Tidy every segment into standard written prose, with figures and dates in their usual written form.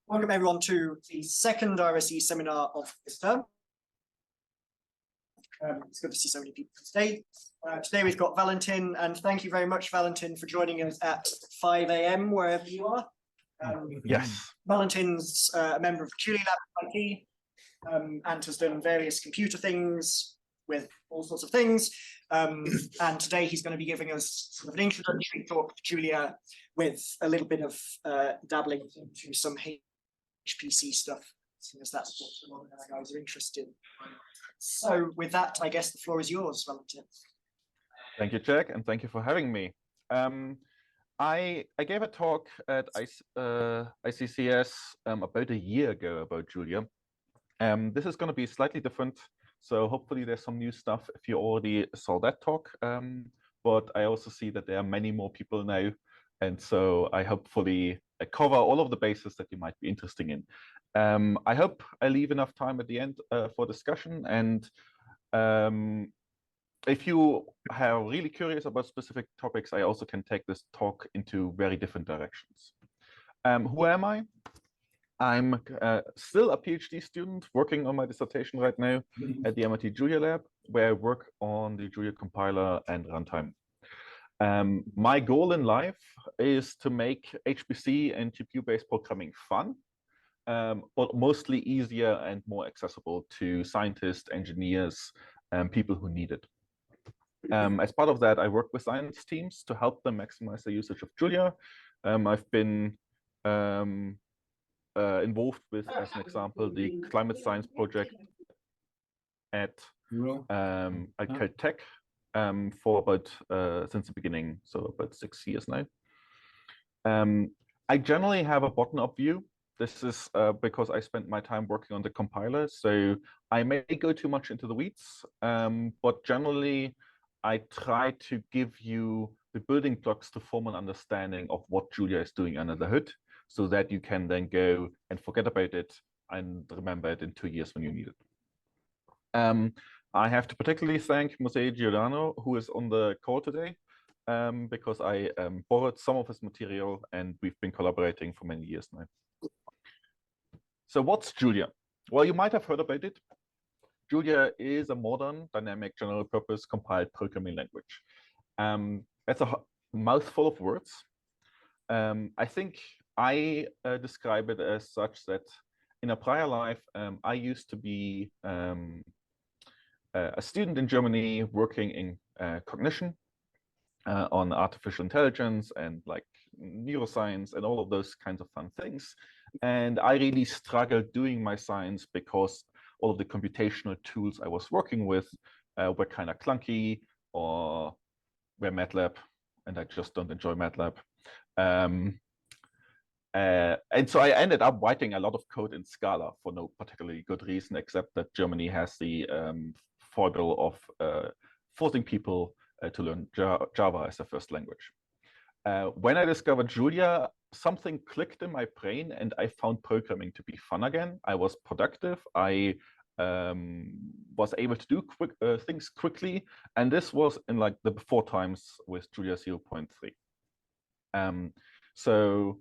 Welcome everyone to the second RSE seminar of this term. It's good to see so many people today. Today we've got Valentin, and thank you very much, Valentin, for joining us at 5 a.m. wherever you are. Yes. Valentin's a member of JuliaLab MIT and has done various computer things with all sorts of things. And today he's going to be giving us sort of an introductory talk to Julia with a little bit of dabbling into some HPC stuff, since that's what a lot of our guys are interested in. So with that, I guess the floor is yours, Valentin. Thank you, Jack, and thank you for having me. I gave a talk at ICCS about a year ago about Julia. This is going to be slightly different, so hopefully there's some new stuff if you already saw that talk. But I also see that there are many more people now, and so I hopefully cover all of the bases that you might be interested in. I hope I leave enough time at the end for discussion, and if you are really curious about specific topics, I also can take this talk into very different directions. Who am I? I'm still a PhD student working on my dissertation right now at the MIT JuliaLab, where I work on the Julia compiler and runtime. My goal in life is to make HPC and GPU-based programming fun, but mostly easier and more accessible to scientists, engineers, and people who need it. As part of that, I work with science teams to help them maximize the usage of Julia. I've been involved with, as an example, the climate science project at Caltech for about since the beginning, so about 6 years now. I generally have a bottom-up view. This is because I spent my time working on the compiler, so I may go too much into the weeds, but generally I try to give you the building blocks to form an understanding of what Julia is doing under the hood, so that you can then go and forget about it and remember it in 2 years when you need it. I have to particularly thank Jose Giordano, who is on the call today, because I borrowed some of his material and we've been collaborating for many years now. So what's Julia? Well, you might have heard about it. Julia is a modern, dynamic, general-purpose compiled programming language. That's a mouthful of words. I think I describe it as such that in a prior life, I used to be a student in Germany working in cognition on artificial intelligence and like neuroscience and all of those kinds of fun things. And I really struggled doing my science because all of the computational tools I was working with were kind of clunky or were MATLAB, and I just don't enjoy MATLAB. And so I ended up writing a lot of code in Scala for no particularly good reason, except that Germany has the foible of forcing people to learn Java as their first language. When I discovered Julia, something clicked in my brain and I found programming to be fun again. I was productive. I was able to do things quickly. And this was in like the before times with Julia 0.3. So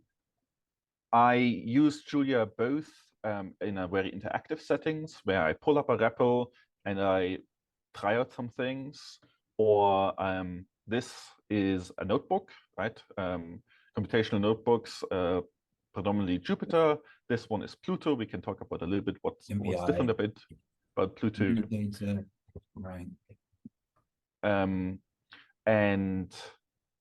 I use Julia both in a very interactive settings where I pull up a REPL and I try out some things, or this is a notebook, right? Computational notebooks, predominantly Jupyter. This one is Pluto. We can talk about a little bit what's different about Pluto. Right. And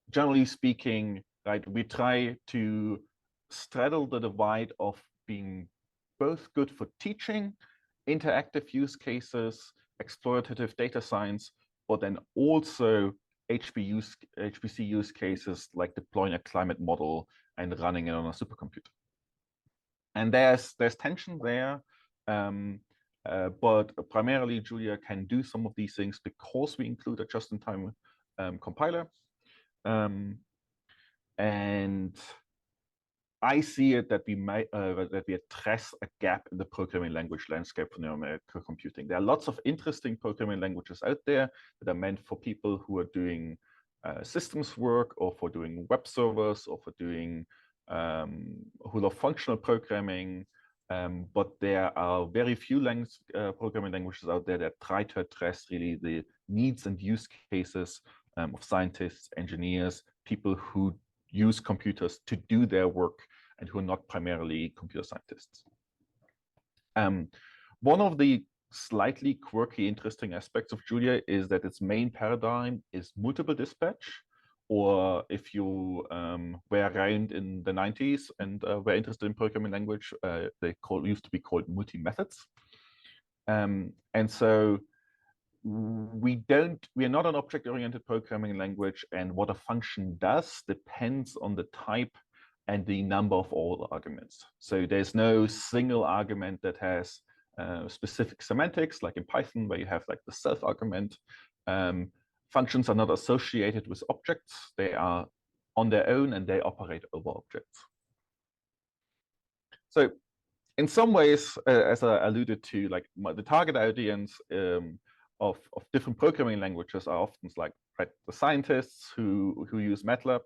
generally speaking, right, we try to straddle the divide of being both good for teaching, interactive use cases, exploitative data science, but then also HPC use cases like deploying a climate model and running it on a supercomputer. And there's tension there, but primarily Julia can do some of these things because we include a just-in-time compiler. And I see it that we address a gap in the programming language landscape for numerical computing. There are lots of interesting programming languages out there that are meant for people who are doing systems work, or for doing web servers, or for doing who love functional programming. But there are very few programming languages out there that try to address really the needs and use cases of scientists, engineers, people who use computers to do their work and who are not primarily computer scientists. One of the slightly quirky, interesting aspects of Julia is that its main paradigm is multiple dispatch, or if you were around in the 90s and were interested in programming language, they used to be called multi-methods. And so we are not an object-oriented programming language, and what a function does depends on the type and the number of all arguments. So there's no single argument that has specific semantics, like in Python, where you have like the self argument. Functions are not associated with objects. They are on their own and they operate over objects. So in some ways, as I alluded to, like the target audience of different programming languages are often like the scientists who use MATLAB,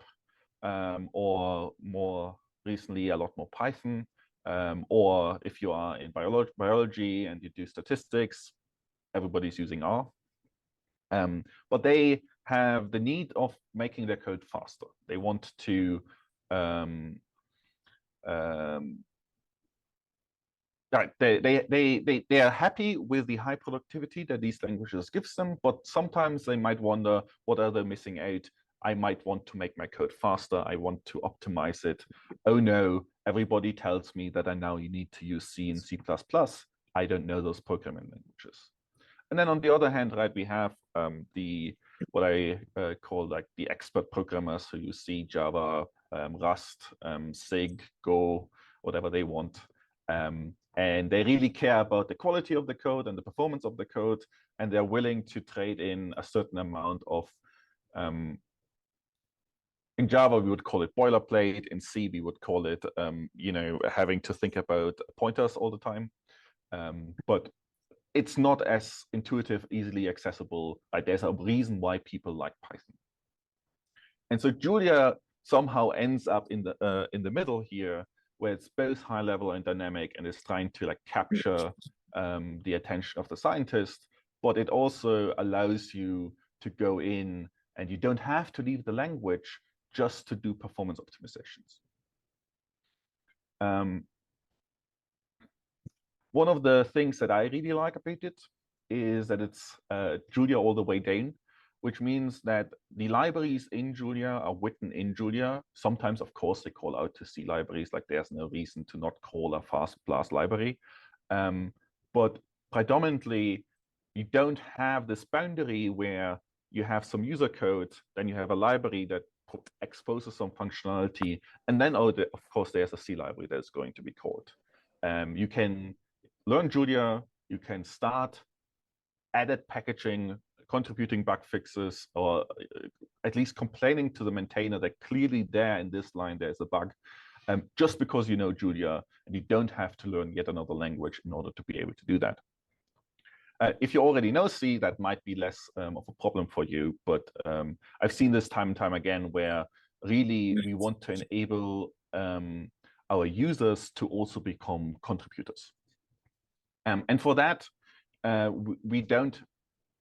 or more recently a lot more Python, or if you are in biology and you do statistics, everybody's using R. But they have the need of making their code faster. They want to they are happy with the high productivity that these languages gives them, but sometimes they might wonder, what are they missing out? I might want to make my code faster. I want to optimize it. Oh no, everybody tells me that I now need to use C and C++. I don't know those programming languages. And then on the other hand, right, we have what I call like the expert programmers who use C, Java, Rust, SIG, Go, whatever they want. And they really care about the quality of the code and the performance of the code, and they're willing to trade in a certain amount of, in Java, we would call it boilerplate. In C, we would call it, having to think about pointers all the time. But it's not as intuitive, easily accessible. There's a reason why people like Python. And so Julia somehow ends up in the middle here, where it's both high level and dynamic, and is trying to like capture the attention of the scientist, but it also allows you to go in and you don't have to leave the language just to do performance optimizations. One of the things that I really like about it is that it's Julia all the way down, which means that the libraries in Julia are written in Julia. Sometimes, of course, they call out to C libraries, like there's no reason to not call a fast blast library. But predominantly, you don't have this boundary where you have some user code, then you have a library that exposes some functionality, and then, of course, there's a C library that's going to be called. You can learn Julia, you can start edit packaging, contributing bug fixes, or at least complaining to the maintainer that clearly there in this line there's a bug, just because you know Julia, and you don't have to learn yet another language in order to be able to do that. If you already know C, that might be less of a problem for you, but I've seen this time and time again where really we want to enable our users to also become contributors. And for that, we don't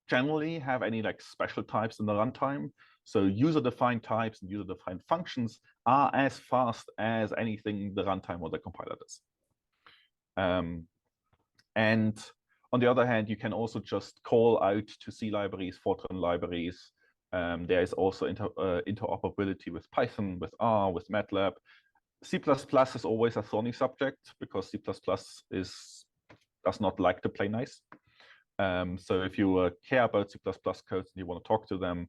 generally have any like special types in the runtime. So user-defined types and user-defined functions are as fast as anything the runtime or the compiler does. And on the other hand, you can also just call out to C libraries, Fortran libraries. There is also interoperability with Python, with R, with MATLAB. C++ is always a thorny subject because C++ does not like to play nice. So if you care about C++ codes and you want to talk to them,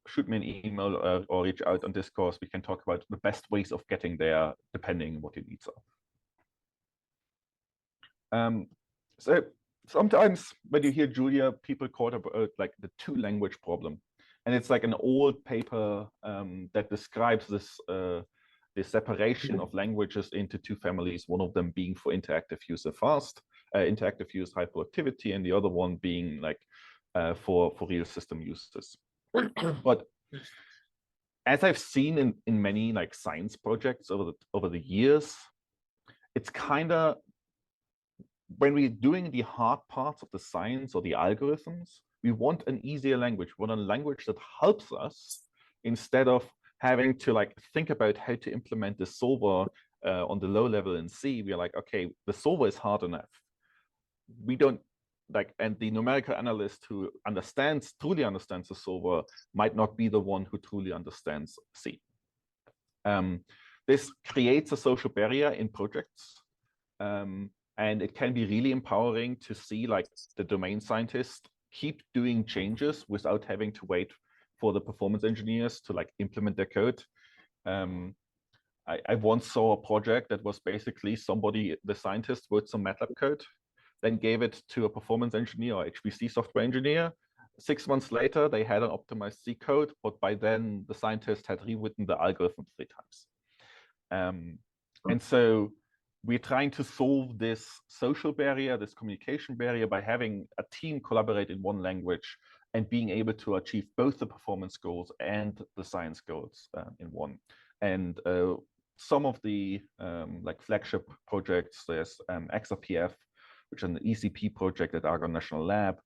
shoot me an email or reach out on Discourse. We can talk about the best ways of getting there, depending on what your needs are. So sometimes when you hear Julia, people talk about like the two-language problem. And it's like an old paper that describes this the separation of languages into two families, one of them being for interactive use and interactive use, high productivity, and the other one being like for real system uses. But as I've seen in many like science projects over the years, it's kind of, when we're doing the hard parts of the science or the algorithms, we want an easier language. We want a language that helps us instead of having to like think about how to implement the solver on the low level in C. We're like, okay, the solver is hard enough. We don't like, and the numerical analyst who truly understands the solver might not be the one who truly understands C. This creates a social barrier in projects. And it can be really empowering to see like the domain scientists keep doing changes without having to wait for the performance engineers to like implement their code. I once saw a project that was basically the scientist wrote some MATLAB code, then gave it to a performance engineer or HPC software engineer. 6 months later, they had an optimized C code, but by then the scientist had rewritten the algorithm 3 times. And so we're trying to solve this social barrier, this communication barrier, by having a team collaborate in one language and being able to achieve both the performance goals and the science goals in one. And some of the like flagship projects, there's XRPF, which is an ECP project at Argonne National Lab.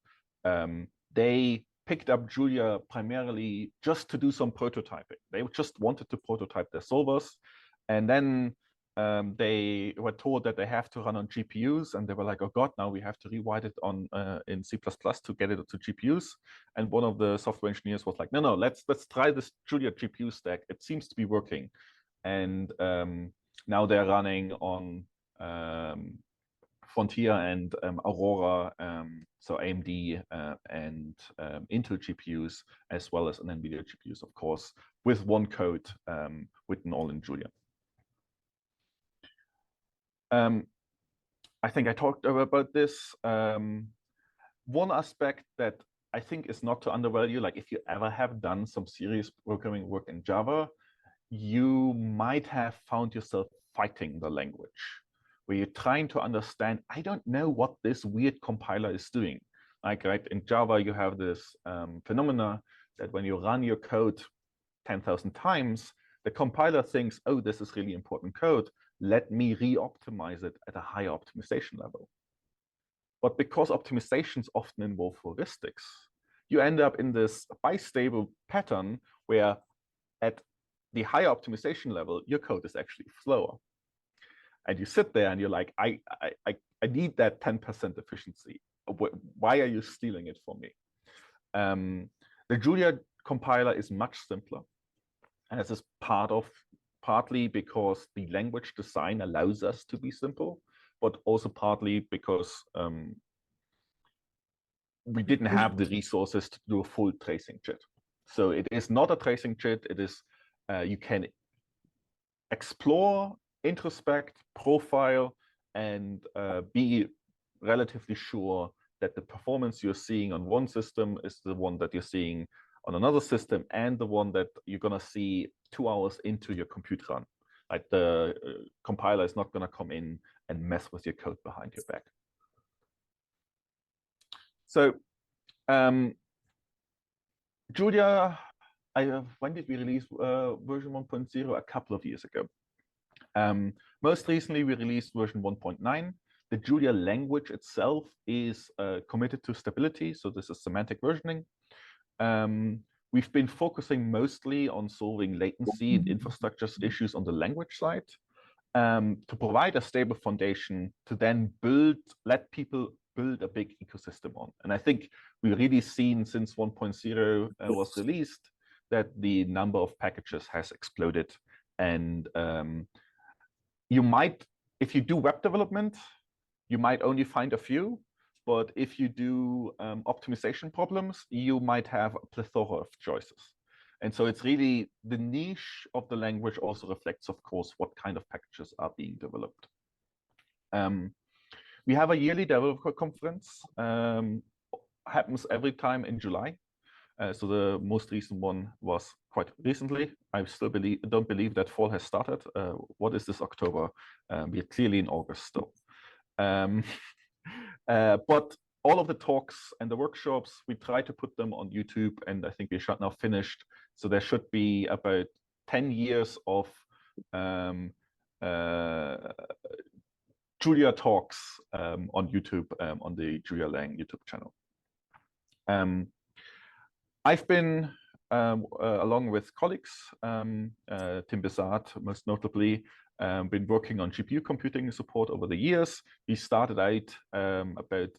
They picked up Julia primarily just to do some prototyping. They just wanted to prototype their solvers. And then they were told that they have to run on GPUs, and they were like, oh God, now we have to rewrite it on in C++ to get it to GPUs. And one of the software engineers was like, no, let's try this Julia GPU stack. It seems to be working. And now they're running on Frontier and Aurora, so AMD and Intel GPUs, as well as an NVIDIA GPUs, of course, with one code written all in Julia. I think I talked about this. One aspect that I think is not to undervalue, like if you ever have done some serious programming work in Java, you might have found yourself fighting the language, where you're trying to understand, I don't know what this weird compiler is doing. Like, right, in Java, you have this phenomena that when you run your code 10,000 times, the compiler thinks, oh, this is really important code. Let me re-optimize it at a higher optimization level. But because optimizations often involve heuristics, you end up in this bistable pattern where at the higher optimization level, your code is actually slower. And you sit there and you're like, I need that 10% efficiency. Why are you stealing it from me? The Julia compiler is much simpler. And this is partly because the language design allows us to be simple, but also partly because we didn't have the resources to do a full tracing JIT. So it is not a tracing JIT. It is, you can explore, introspect, profile, and be relatively sure that the performance you're seeing on one system is the one that you're seeing on another system, and the one that you're going to see 2 hours into your compute run. Like the compiler is not going to come in and mess with your code behind your back. So Julia, when did we release version 1.0? A couple of years ago. Most recently, we released version 1.9. The Julia language itself is committed to stability, so this is semantic versioning. We've been focusing mostly on solving latency and infrastructure issues on the language side to provide a stable foundation to then let people build a big ecosystem on. And I think we've really seen since 1.0 was released that the number of packages has exploded. And you might, if you do web development, you might only find a few. But if you do optimization problems, you might have a plethora of choices. And so it's really the niche of the language also reflects, of course, what kind of packages are being developed. We have a yearly developer conference, happens every time in July. So the most recent one was quite recently. I still don't believe that fall has started. What is this October? We are clearly in August still. But all of the talks and the workshops, we try to put them on YouTube, and I think we should now finished. So there should be about 10 years of Julia talks on YouTube, on the JuliaLang YouTube channel. I've been, along with colleagues, Tim Besart most notably, been working on GPU computing support over the years. We started out about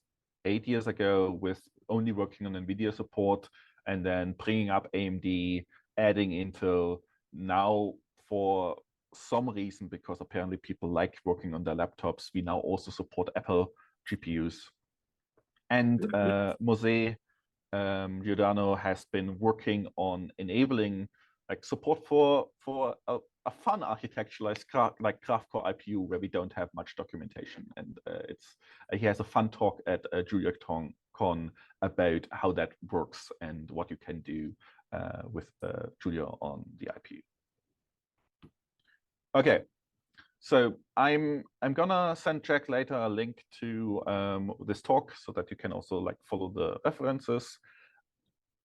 8 years ago with only working on NVIDIA support, and then bringing up AMD, adding Intel. Now, for some reason, because apparently people like working on their laptops, we now also support Apple GPUs. And Mose Giordano has been working on enabling like support for a fun architecture like GraphCore IPU, where we don't have much documentation, and he has a fun talk at JuliaCon about how that works and what you can do with Julia on the IPU. Okay, so I'm gonna send Jack later a link to this talk so that you can also like follow the references.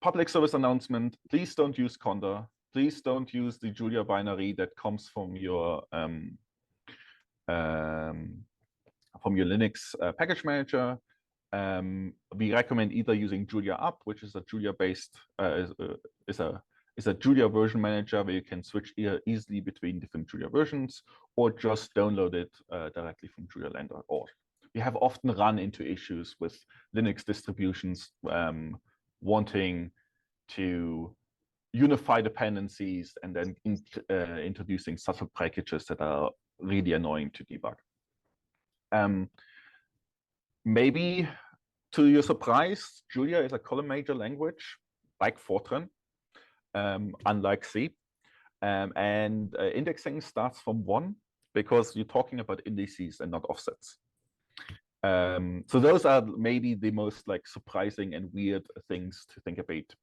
Public service announcement: please don't use Conda. Please don't use the Julia binary that comes from your Linux package manager. We recommend either using Julia Up, which is a Julia-based is a Julia version manager where you can switch easily between different Julia versions, or just download it directly from julialang.org. We have often run into issues with Linux distributions wanting to unify dependencies and then introducing subtle packages that are really annoying to debug. Maybe to your surprise, Julia is a column major language like Fortran, unlike C. And indexing starts from 1 because you're talking about indices and not offsets. So those are maybe the most like surprising and weird things to think about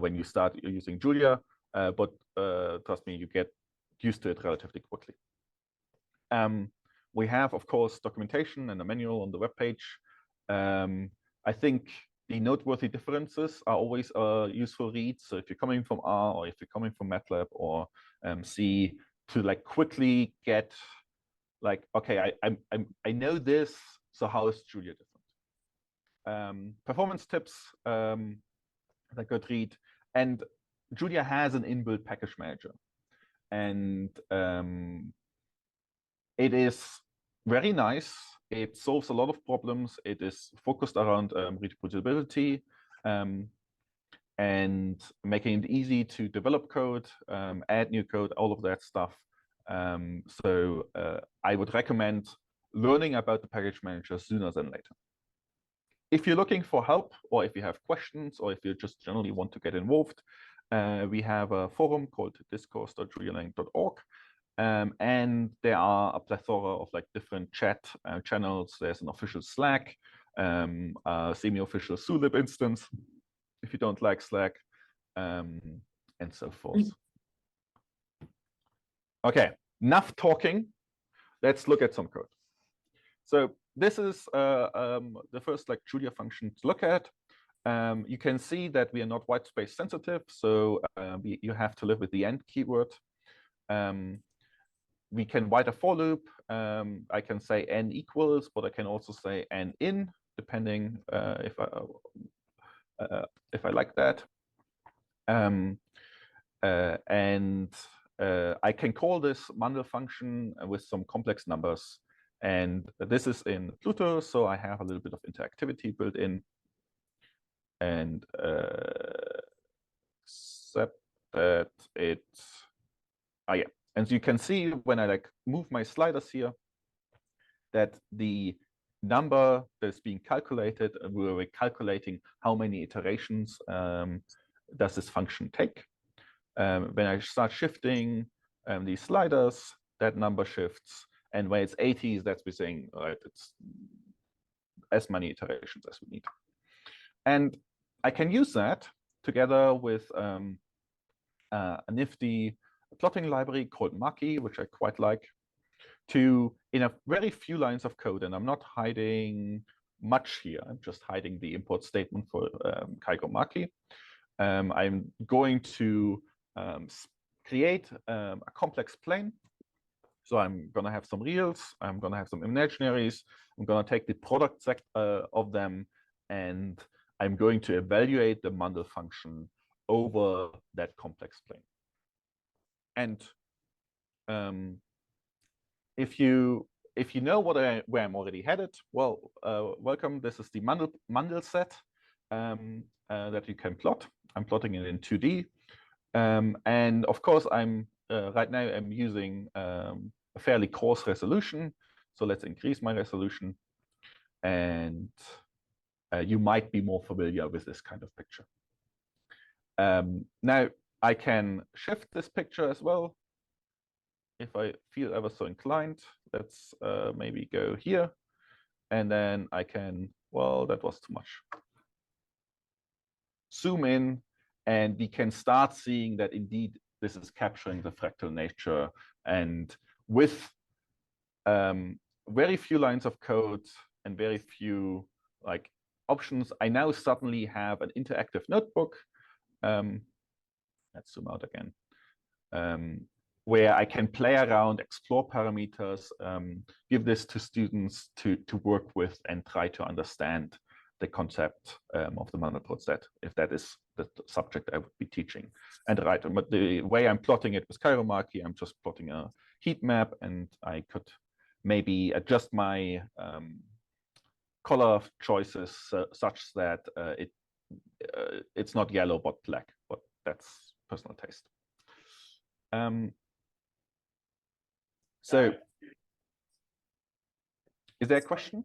when you start using Julia, but trust me, you get used to it relatively quickly. We have, of course, documentation and a manual on the webpage. I think the noteworthy differences are always a useful read. So if you're coming from R, or if you're coming from MATLAB or C, to like quickly get like, okay, I know this, so how is Julia different? Performance tips that could read, and Julia has an inbuilt package manager, and it is very nice. It solves a lot of problems. It is focused around reproducibility and making it easy to develop code, add new code, all of that stuff. So I would recommend learning about the package manager sooner than later. If you're looking for help, or if you have questions, or if you just generally want to get involved, we have a forum called discourse.julialang.org. And there are a plethora of like different chat channels. There's an official Slack, a semi-official Zulib instance, if you don't like Slack, and so forth. Okay, enough talking. Let's look at some code. So this is the first like Julia function to look at. You can see that we are not white space sensitive, so you have to live with the end keyword. We can write a for loop. I can say n equals, but I can also say n in, depending if I like that. I can call this Mandel function with some complex numbers. And this is in Pluto, so I have a little bit of interactivity built in. And except that yeah. And you can see when I like move my sliders here, that the number that's being calculated, we're calculating how many iterations does this function take. When I start shifting these sliders, that number shifts. And when it's 80, that's we're saying, all right, it's as many iterations as we need. And I can use that together with a nifty plotting library called Maki, which I quite like, in a very few lines of code, and I'm not hiding much here. I'm just hiding the import statement for Kaigo Maki. I'm going to create a complex plane. So I'm going to have some reals. I'm going to have some imaginaries. I'm going to take the product set of them, and I'm going to evaluate the Mundell function over that complex plane. And if you know where I'm already headed, well, welcome. This is the Mundell set that you can plot. I'm plotting it in 2D, and of course, right now I'm using a fairly coarse resolution. So let's increase my resolution, and you might be more familiar with this kind of picture. Now I can shift this picture as well if I feel ever so inclined. Let's maybe go here, and then I can, well, that was too much. Zoom in, and we can start seeing that indeed this is capturing the fractal nature. And with very few lines of code and very few options, I now suddenly have an interactive notebook. Let's zoom out again. Where I can play around, explore parameters, give this to students to work with and try to understand the concept of the Mundell set, if that is the subject I would be teaching. And right, but the way I'm plotting it with Kaigo Maki, I'm just plotting a heat map, and I could maybe adjust my color choices such that it's not yellow but black, but that's personal taste. So, is there a question?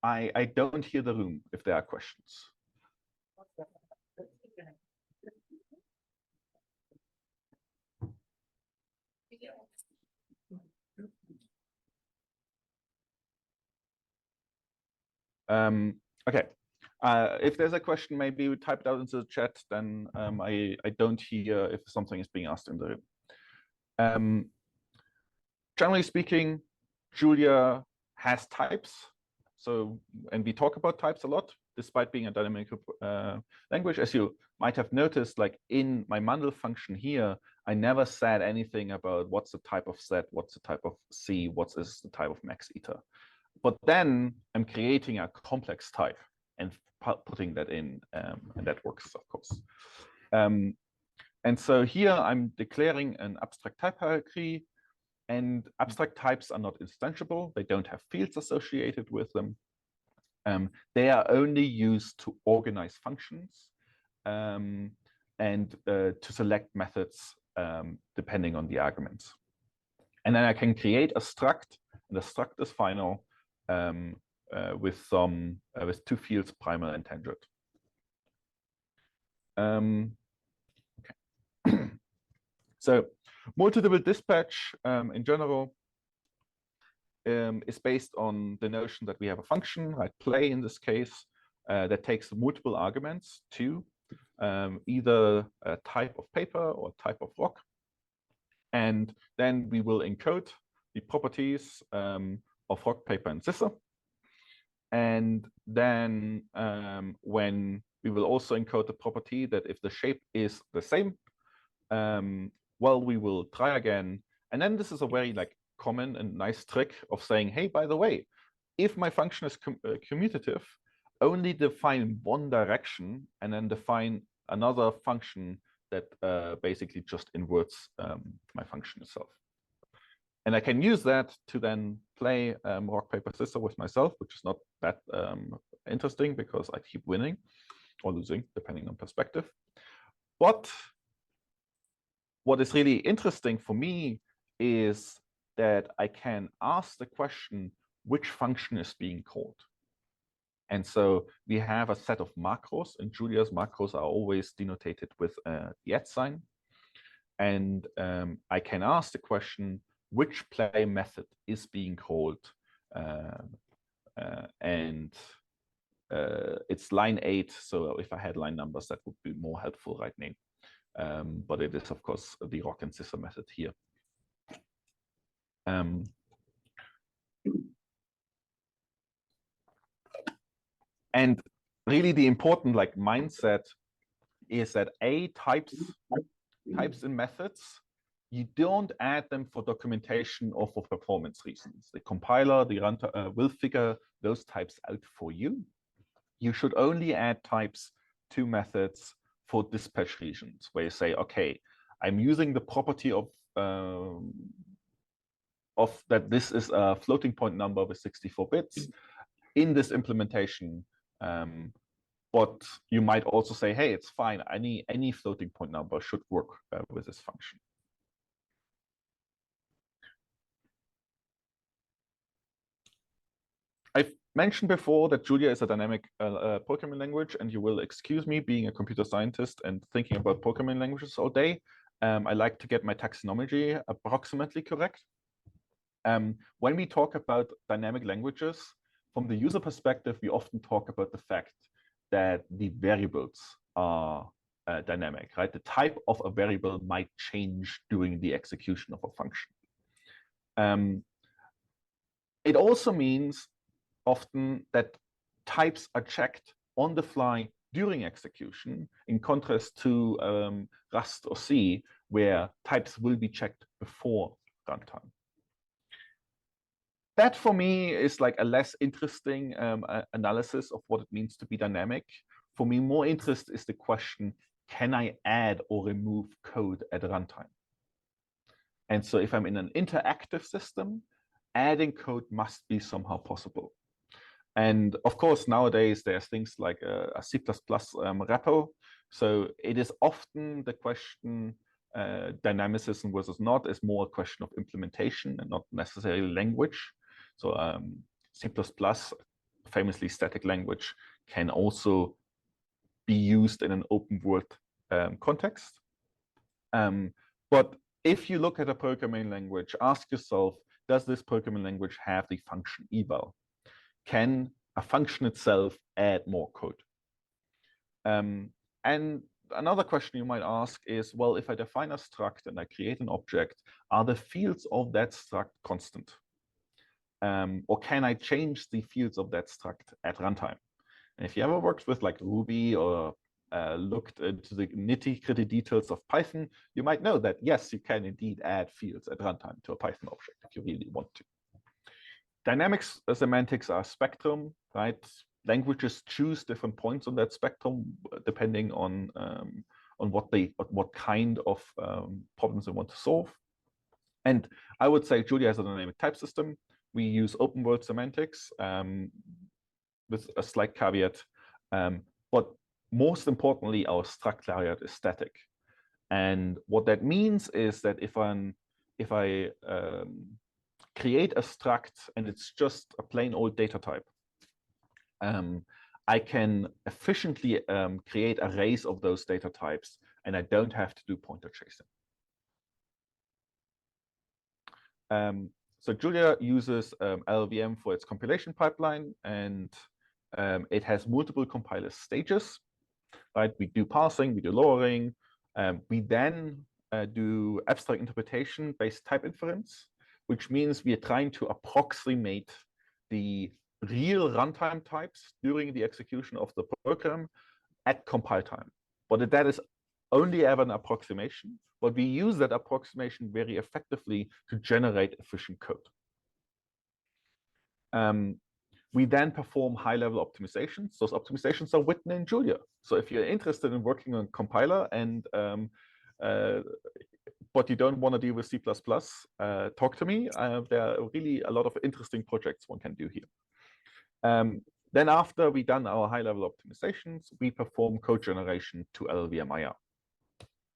I don't hear the room if there are questions. Okay. If there's a question, maybe we type it out into the chat, then I don't hear if something is being asked in the room. Generally speaking, Julia has types. So, and we talk about types a lot, despite being a dynamic language. As you might have noticed, like in my Mundell function here, I never said anything about what's the type of set, what's the type of C, what is the type of max eta. But then I'm creating a complex type and putting that in, and that works, of course. And so here I'm declaring an abstract type hierarchy, and abstract types are not instantiable. They don't have fields associated with them. They are only used to organize functions and to select methods depending on the arguments. And then I can create a struct, and the struct is final with two fields, primal and tangent. Okay. So multi-level dispatch in general is based on the notion that we have a function, like play in this case, that takes multiple arguments to either a type of paper or type of rock. And then we will encode the properties of rock, paper, and scissor. And then when we will also encode the property that if the shape is the same, well, we will try again. And then this is a very common and nice trick of saying, hey, by the way, if my function is commutative, only define one direction and then define another function that basically just inverts my function itself. And I can use that to then play rock, paper, scissors with myself, which is not that interesting because I keep winning or losing, depending on perspective. But what is really interesting for me is that I can ask the question, which function is being called? And so we have a set of macros, and Julia's macros are always denoted with the @ sign. And I can ask the question, which play method is being called and it's line 8. So if I had line numbers, that would be more helpful right now. But it is, of course, the rock and scissor method here. And really the important mindset is that types and methods, you don't add them for documentation or for performance reasons. The compiler, the runtime will figure those types out for you. You should only add types to methods for dispatch reasons, where you say, okay, I'm using the property of that this is a floating point number with 64 bits in this implementation. But you might also say, hey, it's fine. Any floating point number should work with this function. I've mentioned before that Julia is a dynamic programming language, and you will excuse me being a computer scientist and thinking about programming languages all day. I like to get my taxonomy approximately correct. When we talk about dynamic languages, from the user perspective, we often talk about the fact that the variables are dynamic, right? The type of a variable might change during the execution of a function. It also means often that types are checked on the fly during execution, in contrast to Rust or C, where types will be checked before runtime. That for me is like a less interesting analysis of what it means to be dynamic. For me, more interest is the question, can I add or remove code at runtime? And so if I'm in an interactive system, adding code must be somehow possible. And of course, nowadays, there's things like a C++ repo. So it is often the question, dynamicism versus not, is more a question of implementation and not necessarily language. So C++, famously static language, can also be used in an open world context. But if you look at a programming language, ask yourself, does this programming language have the function eval? Can a function itself add more code? And another question you might ask is, well, if I define a struct and I create an object, are the fields of that struct constant? Or can I change the fields of that struct at runtime? And if you ever worked with like Ruby or looked into the nitty-gritty details of Python, you might know that, yes, you can indeed add fields at runtime to a Python object if you really want to. Dynamics semantics are a spectrum, right? Languages choose different points on that spectrum depending on what kind of problems they want to solve. And I would say Julia has a dynamic type system. We use open world semantics with a slight caveat, but most importantly, our struct clarion is static. And what that means is that if I create a struct and it's just a plain old data type, I can efficiently create arrays of those data types, and I don't have to do pointer chasing. So Julia uses LLVM for its compilation pipeline, and it has multiple compiler stages, right? We do parsing, we do lowering, we then do abstract interpretation based type inference, which means we are trying to approximate the real runtime types during the execution of the program at compile time. But that is only ever an approximation, but we use that approximation very effectively to generate efficient code. We then perform high-level optimizations. Those optimizations are written in Julia. So if you're interested in working on compiler and but you don't want to deal with C++, talk to me. There are really a lot of interesting projects one can do here. Then after we've done our high-level optimizations, we perform code generation to LLVM IR.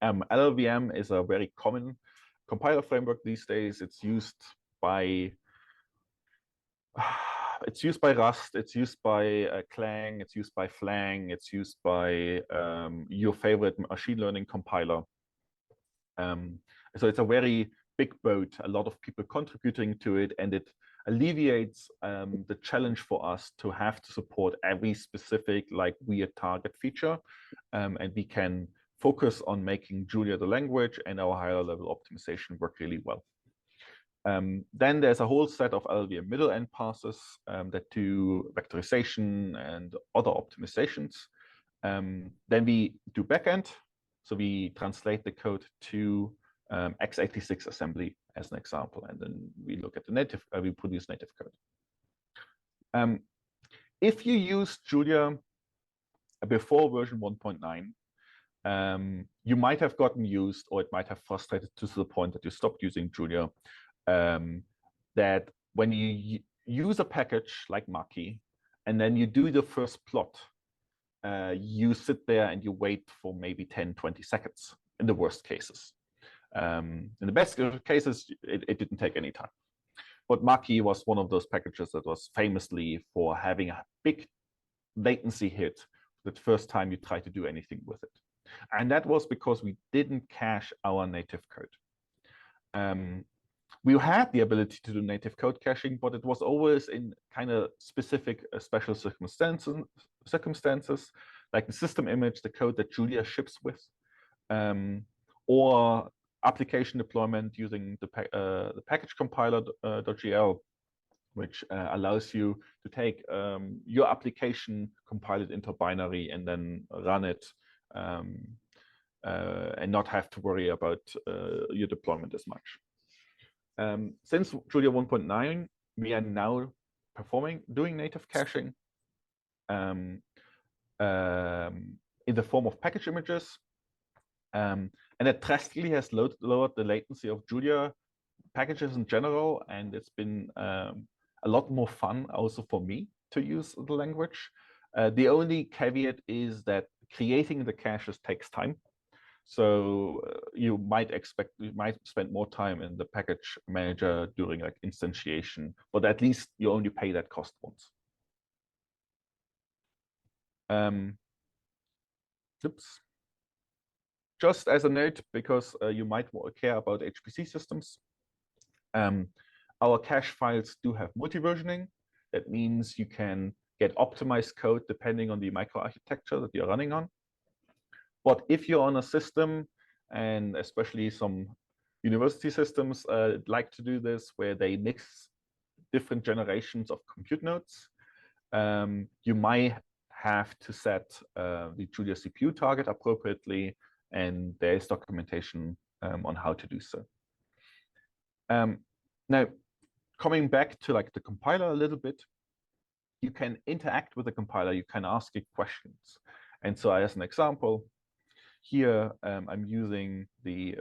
LLVM is a very common compiler framework these days. It's used by Rust, it's used by Clang, it's used by Flang, it's used by your favorite machine learning compiler. So it's a very big boat, a lot of people contributing to it, and it alleviates the challenge for us to have to support every specific like weird target feature, and we can focus on making Julia the language and our higher level optimization work really well. Then there's a whole set of LLVM middle end passes that do vectorization and other optimizations. Then we do backend. So we translate the code to x86 assembly as an example, and then we look at the native, we produce native code. If you use Julia before version 1.9, you might have gotten used, or it might have frustrated to the point that you stopped using Julia, that when you use a package like Maki, and then you do the first plot, you sit there and you wait for maybe 10, 20 seconds in the worst cases. In the best cases, it didn't take any time. But Maki was one of those packages that was famously for having a big latency hit the first time you try to do anything with it. And that was because we didn't cache our native code. We had the ability to do native code caching, but it was always in kind of specific special circumstances, like the system image, the code that Julia ships with, or application deployment using the package compiler .gl, which allows you to take your application, compile it into binary, and then run it, and not have to worry about your deployment as much. Since Julia 1.9, we are now doing native caching in the form of package images. And it drastically has lowered the latency of Julia packages in general, and it's been a lot more fun also for me to use the language. The only caveat is that creating the caches takes time. So you might spend more time in the package manager during like instantiation, but at least you only pay that cost once. Oops. Just as a note, because you might care about HPC systems, our cache files do have multi-versioning. That means you can get optimized code depending on the microarchitecture that you're running on. But if you're on a system, and especially some university systems like to do this, where they mix different generations of compute nodes, you might have to set the Julia CPU target appropriately, and there is documentation on how to do so. Now, coming back to like the compiler a little bit, you can interact with the compiler, you can ask it questions. And so as an example, here I'm using the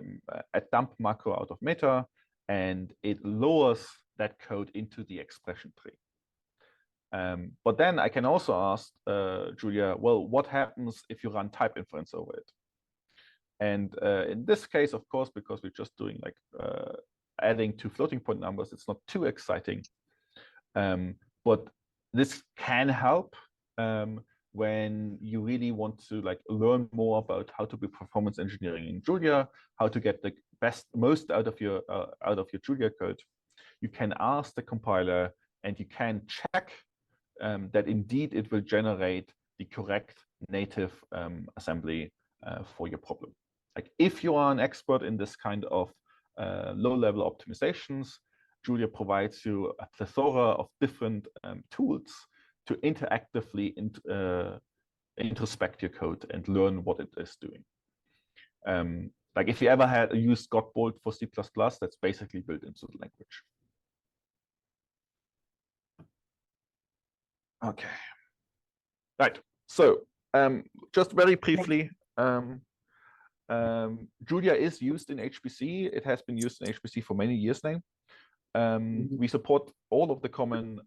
dump macro out of meta, and it lowers that code into the expression tree. But then I can also ask Julia, well, what happens if you run type inference over it? And in this case, of course, because we're just doing like adding two floating point numbers, it's not too exciting. But this can help when you really want to like learn more about how to be performance engineering in Julia, how to get the most out of your Julia code. You can ask the compiler, and you can check that indeed it will generate the correct native assembly for your problem. Like if you are an expert in this kind of low-level optimizations, Julia provides you a plethora of different tools to interactively introspect your code and learn what it is doing. Like if you ever had used Godbolt for C++, that's basically built into the language. Okay. Right. So just very briefly, Julia is used in HPC. It has been used in HPC for many years now. We support all of the common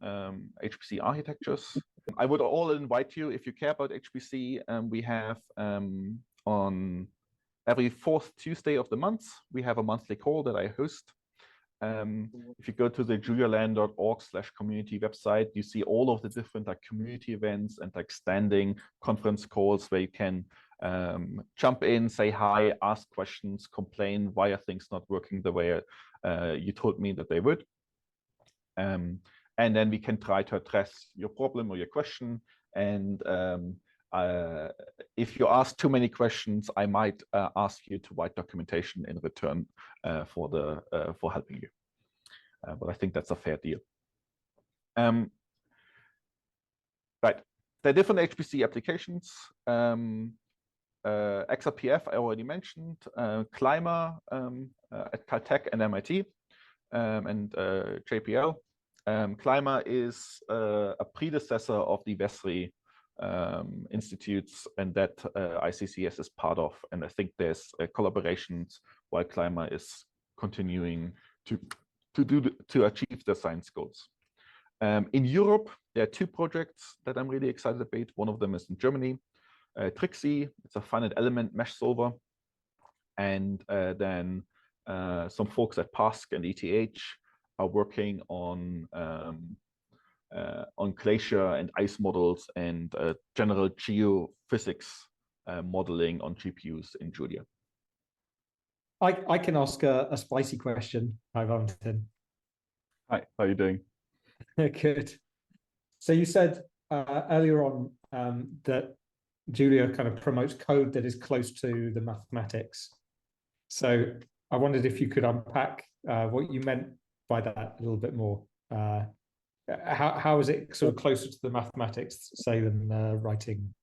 HPC architectures. I would all invite you, if you care about HPC, we have on every fourth Tuesday of the month, we have a monthly call that I host. If you go to the julialand.org/community website, you see all of the different like community events and like standing conference calls where you can jump in, say hi, ask questions, complain why are things not working the way you told me that they would. And then we can try to address your problem or your question. And if you ask too many questions, I might ask you to write documentation in return for helping you. But I think that's a fair deal. Right, there are different HPC applications. XRPF I already mentioned, Climber at Caltech and MIT, and JPL. Climber is a predecessor of the VESRI institutes, and that ICCS is part of. And I think there's collaborations while Climber is continuing to achieve the science goals. In Europe, there are two projects that I'm really excited about. One of them is in Germany, Trixie. It's a finite element mesh solver, and then some folks at PASC and ETH are working on glacier and ice models and general geophysics modeling on GPUs in Julia. I can ask a spicy question. Hi, Valentin. Hi, how are you doing? Good. So you said earlier on that Julia kind of promotes code that is close to the mathematics. So I wondered if you could unpack what you meant by that a little bit more. How is it sort of closer to the mathematics, say, than writing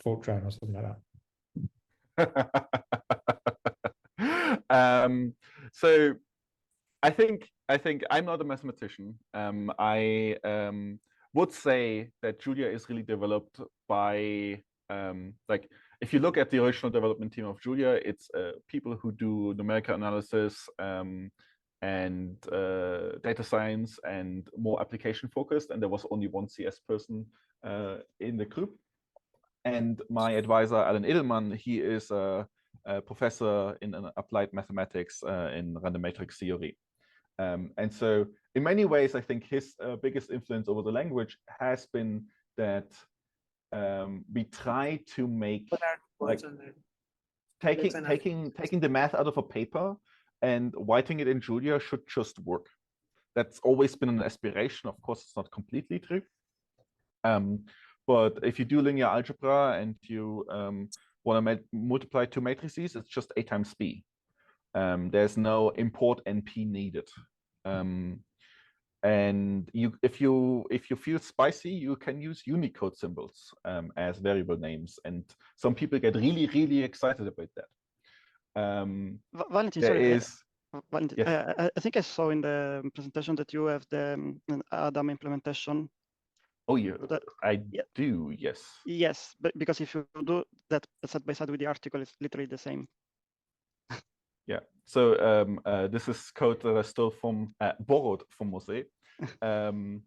Fortran or something like that? So I think I'm not a mathematician. I would say that Julia is really developed by like, if you look at the original development team of Julia, it's people who do numerical analysis and data science and more application focused, and there was only one CS person in the group. And my advisor, Alan Edelman, he is a professor in applied mathematics in random matrix theory. And so in many ways, I think his biggest influence over the language has been that we try to make like taking the math out of a paper and writing it in Julia should just work. That's always been an aspiration. Of course, it's not completely true. But if you do linear algebra and you want to multiply two matrices, it's just A times B. There's no import NP needed. And if you feel spicy, you can use Unicode symbols as variable names, and some people get really, really excited about that. Valentin, sorry, Valentin, yes. I think I saw in the presentation that you have the Adam implementation. Oh, yeah, I do, yes. Yes, but because if you do that side by side with the article, it's literally the same. Yeah, so this is code that I stole from, borrowed from Mose. And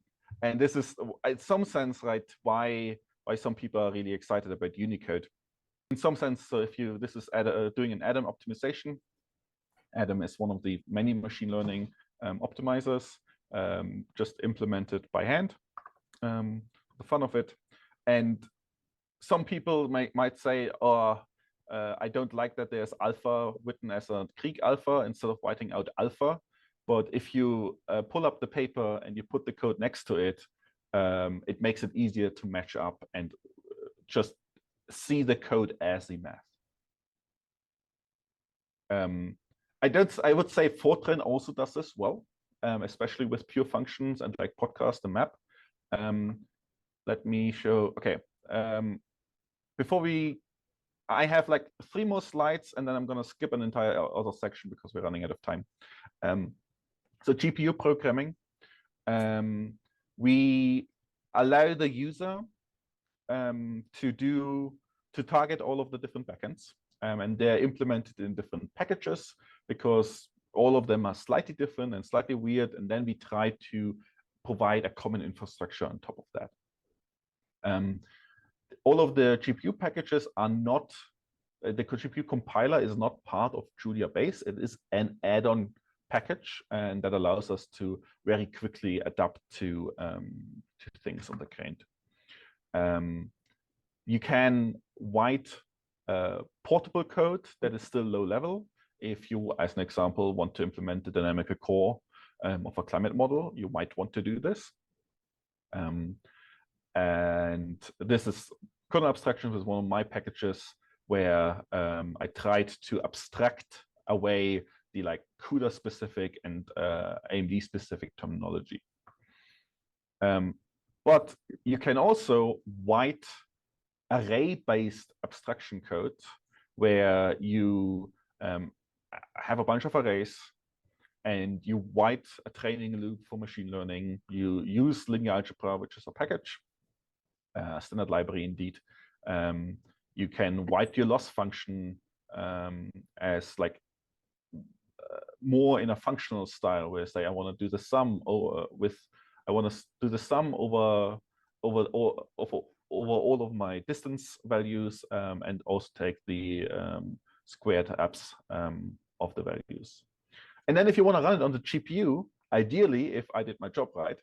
this is, in some sense, right, why some people are really excited about Unicode. In some sense, so if you, this is doing an Adam optimization. Adam is one of the many machine learning optimizers, just implemented by hand. The fun of it. And some people might say, oh, I don't like that there's alpha written as a Greek alpha instead of writing out alpha. But if you pull up the paper and you put the code next to it, it makes it easier to match up and just see the code as the math. I would say Fortran also does this well, especially with pure functions and like podcast and map. Let me show, okay. I have like 3 more slides, and then I'm going to skip an entire other section because we're running out of time. So GPU programming, we allow the user to target all of the different backends, and they're implemented in different packages because all of them are slightly different and slightly weird, and then we try to provide a common infrastructure on top of that. All of the GPU packages are not, the GPU compiler is not part of Julia base. It is an add-on package, and that allows us to very quickly adapt to things on the client. You can write portable code that is still low level. If you, as an example, want to implement the dynamical core of a climate model, you might want to do this. And this is kernel abstraction was one of my packages where I tried to abstract away the like CUDA specific and AMD specific terminology. But you can also write array-based abstraction code where you have a bunch of arrays and you write a training loop for machine learning. You use linear algebra, which is a package, standard library indeed. You can write your loss function as like more in a functional style, where say I want to do the sum over all of my distance values and also take the squared abs of the values. And then if you want to run it on the GPU, ideally, if I did my job right,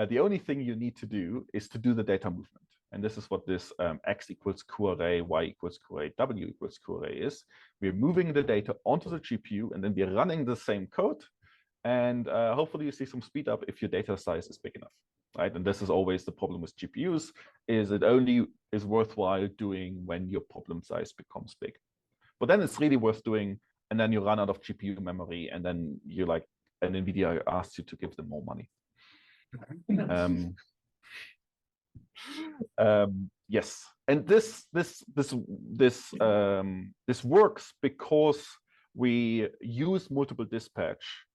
the only thing you need to do is to do the data movement. And this is what this x equals q array, y equals q array, w equals q array is. We're moving the data onto the GPU, and then we're running the same code. And hopefully you see some speed up if your data size is big enough, right? And this is always the problem with GPUs, is it only is worthwhile doing when your problem size becomes big. But then it's really worth doing, and then you run out of GPU memory, and then you're like, and NVIDIA asks you to give them more money. Yes, and this works because we use multiple dispatch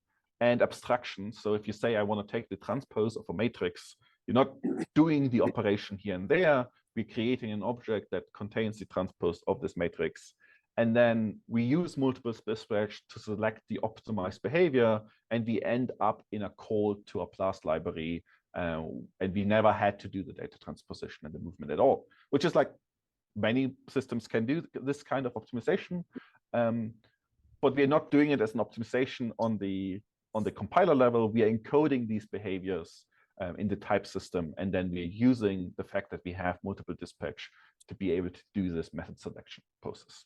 and abstraction. So if you say I want to take the transpose of a matrix, you're not doing the operation here and there. We're creating an object that contains the transpose of this matrix, and then we use multiple dispatch to select the optimized behavior, and we end up in a call to a class library. And we never had to do the data transposition and the movement at all, which is like many systems can do this kind of optimization, but we're not doing it as an optimization on the compiler level. We are encoding these behaviors in the type system, and then we're using the fact that we have multiple dispatch to be able to do this method selection process.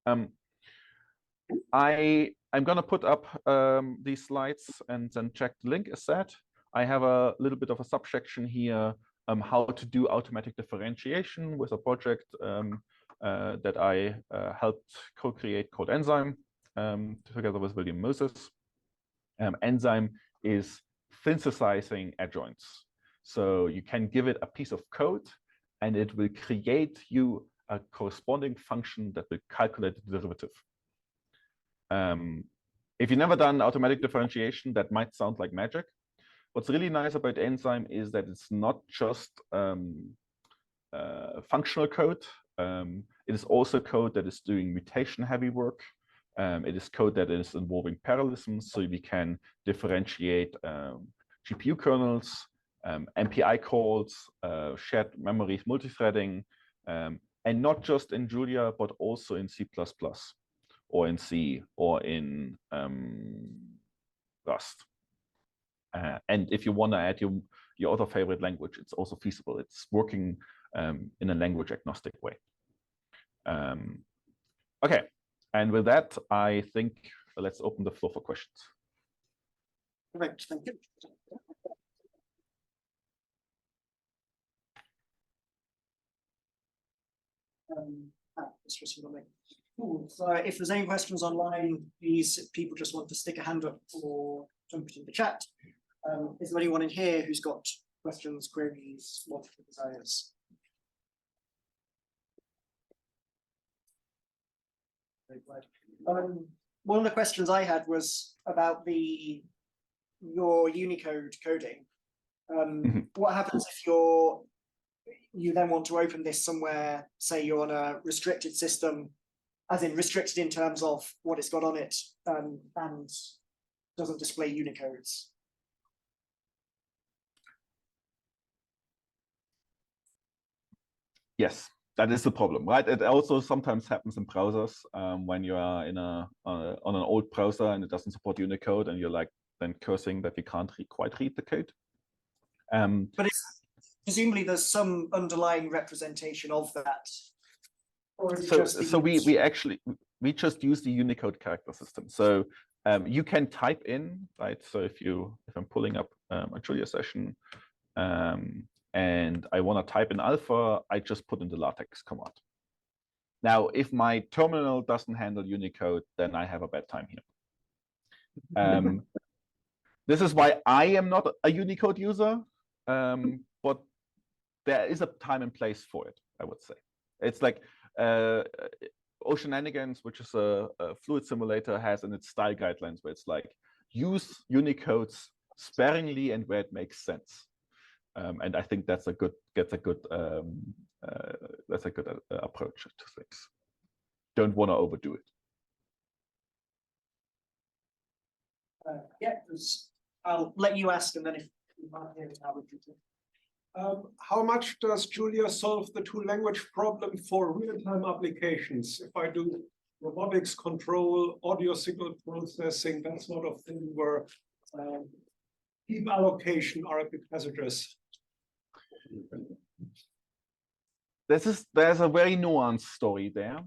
I'm going to put up these slides and then check the link as said. I have a little bit of a subsection here, how to do automatic differentiation with a project that I helped co-create called Enzyme together with William Moses. Enzyme is synthesizing adjoints. So you can give it a piece of code and it will create you a corresponding function that will calculate the derivative. If you've never done automatic differentiation, that might sound like magic. What's really nice about Enzyme is that it's not just functional code. It is also code that is doing mutation-heavy work. It is code that is involving parallelisms, so we can differentiate GPU kernels, MPI calls, shared memories, multithreading, and not just in Julia, but also in C++, or in C, or in Rust. And if you want to add your other favorite language, it's also feasible. It's working in a language agnostic way. Okay, and with that, I think let's open the floor for questions. Correct, thank you. Cool. So if there's any questions online, please, people just want to stick a hand up or jump into the chat. Is there anyone in here who's got questions, queries, multiple desires? One of the questions I had was about your Unicode coding. What happens if you then want to open this somewhere, say you're on a restricted system, as in restricted in terms of what it's got on it, and doesn't display Unicodes? Yes, that is the problem, right? It also sometimes happens in browsers when you are in on an old browser and it doesn't support Unicode, and you're like then cursing that we can't quite read the code. But presumably there's some underlying representation of that. Or is it so we just use the Unicode character system. So You can type in, right? So if I'm pulling up a Julia session and I want to type in alpha, I just put in the LaTeX command. Now, if my terminal doesn't handle Unicode, then I have a bad time here. This is why I am not a Unicode user, but there is a time and place for it, I would say. It's like Oceananigans, which is a fluid simulator, has in its style guidelines where it's like, use Unicodes sparingly and where it makes sense. And I think that's a good approach to things. Don't want to overdo it. Yeah, I'll let you ask, and then if you want to hear it, I would do it. How much does Julia solve the two-language problem for real-time applications? If I do robotics control, audio signal processing, that sort of thing, where heap allocation are a big hazardous. There's a very nuanced story there.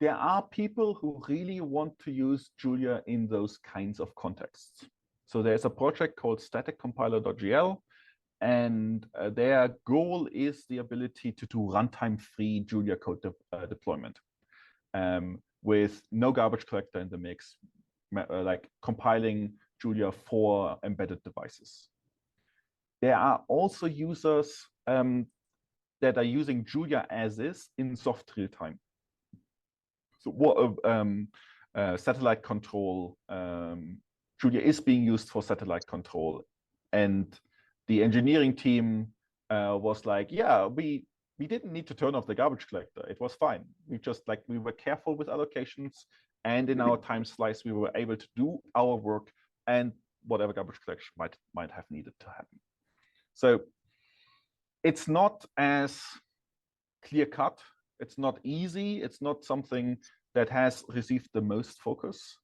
There are people who really want to use Julia in those kinds of contexts. So there's a project called static-compiler.gl, and their goal is the ability to do runtime-free Julia code deployment with no garbage collector in the mix, like compiling Julia for embedded devices. There are also users that are using Julia as is in soft real time. So what satellite control, Julia is being used for satellite control, and the engineering team was like, yeah, we didn't need to turn off the garbage collector. It was fine. We were careful with allocations, and in our time slice, we were able to do our work and whatever garbage collection might have needed to happen. So it's not as clear cut. It's not easy. It's not something that has received the most focus,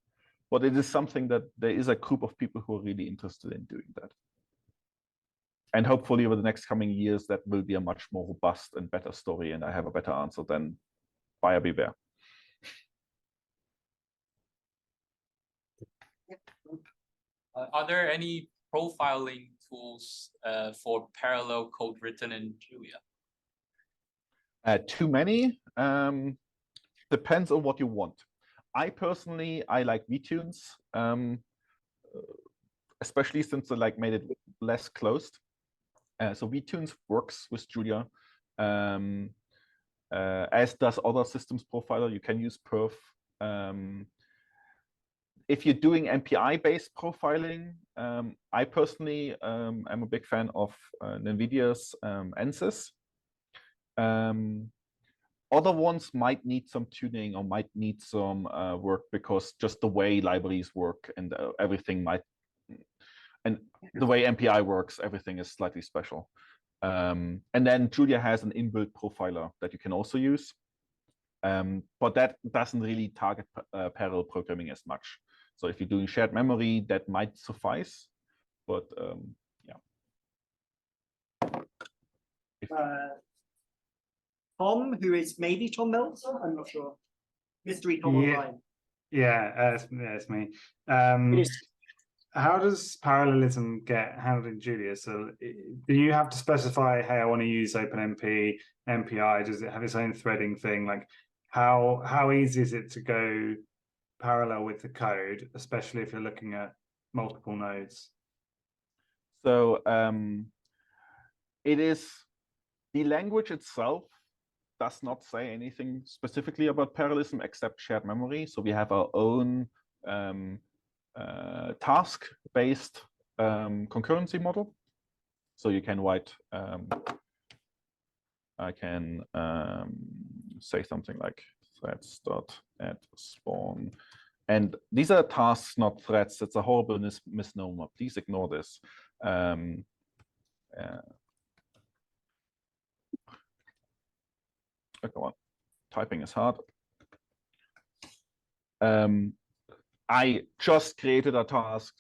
but it is something that there is a group of people who are really interested in doing that. And hopefully over the next coming years, that will be a much more robust and better story, and I have a better answer than buyer beware. Are there any profiling tools for parallel code written in Julia? Too many. Depends on what you want. I personally like vtunes, especially since they made it less closed. So vtunes works with Julia, as does other systems profiler. You can use perf. If you're doing MPI-based profiling, I personally am a big fan of NVIDIA's NSYS. Other ones might need some tuning or might need some work because just the way libraries work and everything and the way MPI works, everything is slightly special. And then Julia has an inbuilt profiler that you can also use, but that doesn't really target parallel programming as much. So if you're doing shared memory, that might suffice, but yeah. Tom, who is maybe Tom Meltzer, I'm not sure. Mystery Tom online. Yeah, it's me. It is. How does parallelism get handled in Julia? So do you have to specify, hey, I want to use OpenMP, MPI? Does it have its own threading thing? Like how easy is it to go parallel with the code, especially if you're looking at multiple nodes? So it is, the language itself does not say anything specifically about parallelism except shared memory. So we have our own task-based concurrency model. So you can write, I can say something like threads.add_spawn. And these are tasks, not threads. It's a horrible misnomer. Please ignore this. Oh, come on, typing is hard. I just created a task,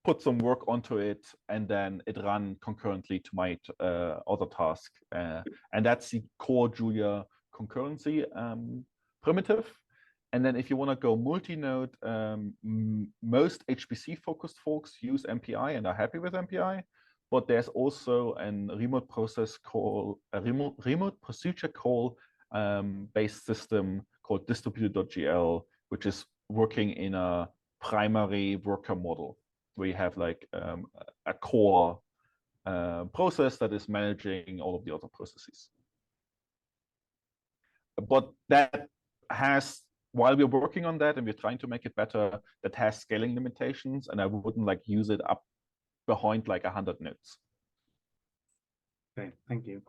put some work onto it, and then it ran concurrently to my other task. And that's the core Julia concurrency primitive. And then if you want to go multi-node, most HPC-focused folks use MPI and are happy with MPI. But there's also a remote process call, a remote procedure call based system called distributed.gl, which is working in a primary worker model, where you have like a core process that is managing all of the other processes. But that has, while we're working on that and we're trying to make it better, that has scaling limitations, and I wouldn't like use it up behind like 100 nodes. Okay, thank you.